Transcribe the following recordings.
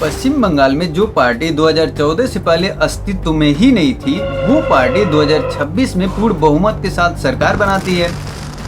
पश्चिम बंगाल में जो पार्टी 2014 से पहले अस्तित्व में ही नहीं थी, वो पार्टी 2026 में पूर्ण बहुमत के साथ सरकार बनाती है।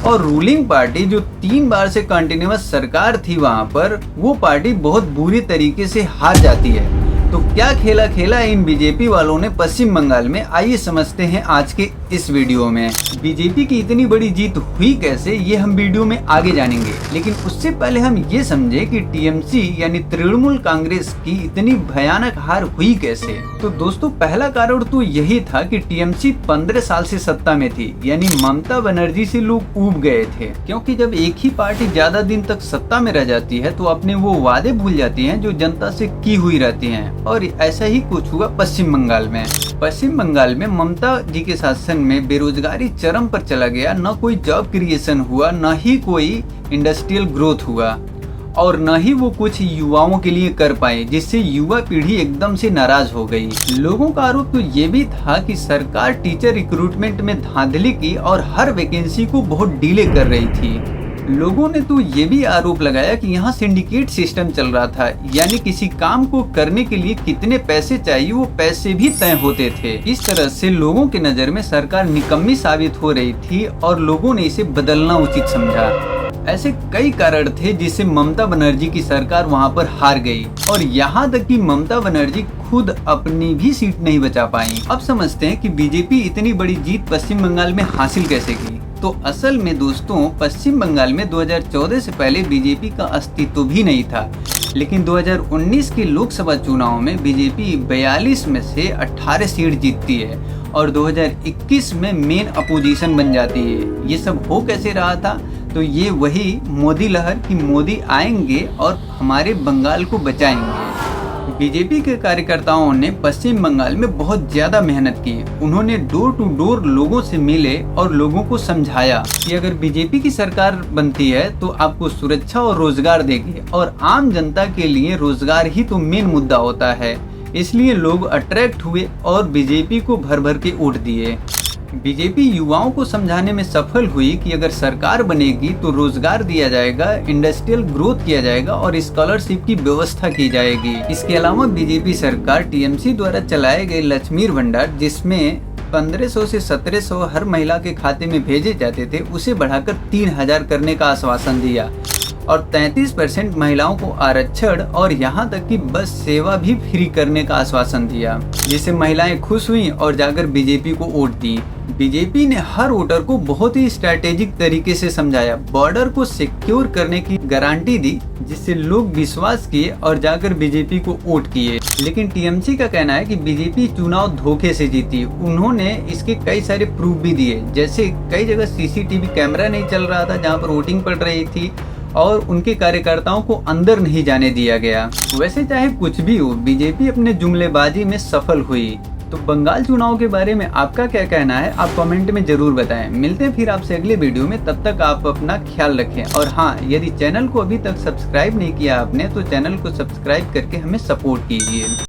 और रूलिंग पार्टी जो 3 बार से कंटिन्यूअस सरकार थी वहां पर, वो पार्टी बहुत बुरी तरीके से हार जाती है। तो क्या खेला खेला इन बीजेपी वालों ने पश्चिम बंगाल में, आइए समझते हैं आज के इस वीडियो में। बीजेपी की इतनी बड़ी जीत हुई कैसे, ये हम वीडियो में आगे जानेंगे। लेकिन उससे पहले हम ये समझे कि टीएमसी यानी तृणमूल कांग्रेस की इतनी भयानक हार हुई कैसे। तो दोस्तों, पहला कारण तो यही था कि टीएमसी 15 साल से सत्ता में थी, यानी ममता बनर्जी से लोग ऊब गए थे। क्योंकि जब एक ही पार्टी ज्यादा दिन तक सत्ता में रह जाती है तो अपने वो वादे भूल जाती है जो जनता से की हुई रहती है। और ऐसा ही कुछ हुआ पश्चिम बंगाल में। पश्चिम बंगाल में ममता जी के शासन में बेरोजगारी चरम पर चला गया। न कोई जॉब क्रिएशन हुआ, न ही कोई इंडस्ट्रियल ग्रोथ हुआ, और न ही वो कुछ युवाओं के लिए कर पाए, जिससे युवा पीढ़ी एकदम से नाराज हो गई। लोगों का आरोप तो ये भी था कि सरकार टीचर रिक्रूटमेंट में धांधली की और हर वैकेंसी को बहुत डिले कर रही थी। लोगों ने तो ये भी आरोप लगाया कि यहाँ सिंडिकेट सिस्टम चल रहा था, यानी किसी काम को करने के लिए कितने पैसे चाहिए वो पैसे भी तय होते थे। इस तरह से लोगों के नज़र में सरकार निकम्मी साबित हो रही थी और लोगों ने इसे बदलना उचित समझा। ऐसे कई कारण थे जिससे ममता बनर्जी की सरकार वहां पर हार गई, और यहाँ तक कि ममता बनर्जी खुद अपनी भी सीट नहीं बचा पाई। अब समझते हैं कि बीजेपी इतनी बड़ी जीत पश्चिम बंगाल में हासिल कैसे की। तो असल में दोस्तों, पश्चिम बंगाल में 2014 से पहले बीजेपी का अस्तित्व भी नहीं था। लेकिन 2019 के लोकसभा चुनाव में बीजेपी 42 में से 18 सीट जीतती है और 2021 में मेन अपोजिशन बन जाती है। ये सब हो कैसे रहा था? तो ये वही मोदी लहर की मोदी आएंगे और हमारे बंगाल को बचाएंगे। बीजेपी के कार्यकर्ताओं ने पश्चिम बंगाल में बहुत ज्यादा मेहनत की। उन्होंने डोर टू डोर लोगों से मिले और लोगों को समझाया कि अगर बीजेपी की सरकार बनती है तो आपको सुरक्षा और रोजगार देगी, और आम जनता के लिए रोजगार ही तो मेन मुद्दा होता है। इसलिए लोग अट्रैक्ट हुए और बीजेपी को भर भर के वोट दिए। बीजेपी युवाओं को समझाने में सफल हुई कि अगर सरकार बनेगी तो रोजगार दिया जाएगा, इंडस्ट्रियल ग्रोथ किया जाएगा और स्कॉलरशिप की व्यवस्था की जाएगी। इसके अलावा बीजेपी सरकार टीएमसी द्वारा चलाए गए लक्ष्मी भंडार, जिसमें 1500 से 1700 हर महिला के खाते में भेजे जाते थे, उसे बढ़ाकर 3000 करने का आश्वासन दिया और 33% महिलाओं को आरक्षण और यहाँ तक कि बस सेवा भी फ्री करने का आश्वासन दिया, जिससे महिलाएं खुश हुई और जाकर बीजेपी को वोट दी। बीजेपी ने हर वोटर को बहुत ही स्ट्रैटेजिक तरीके से समझाया, बॉर्डर को सिक्योर करने की गारंटी दी, जिससे लोग विश्वास किए और जाकर बीजेपी को वोट किए। लेकिन टीएमसी का कहना है कि बीजेपी चुनाव धोखे से जीती। उन्होंने इसके कई सारे प्रूफ भी दिए, जैसे कई जगह सीसीटीवी कैमरा नहीं चल रहा था जहाँ पर वोटिंग पड़ रही थी, और उनके कार्यकर्ताओं को अंदर नहीं जाने दिया गया। वैसे चाहे कुछ भी हो, बीजेपी अपने जुमलेबाजी में सफल हुई। तो बंगाल चुनाव के बारे में आपका क्या कहना है, आप कमेंट में जरूर बताएं। मिलते हैं फिर आपसे अगले वीडियो में, तब तक आप अपना ख्याल रखें। और हाँ, यदि चैनल को अभी तक सब्सक्राइब नहीं किया आपने तो चैनल को सब्सक्राइब करके हमें सपोर्ट कीजिए।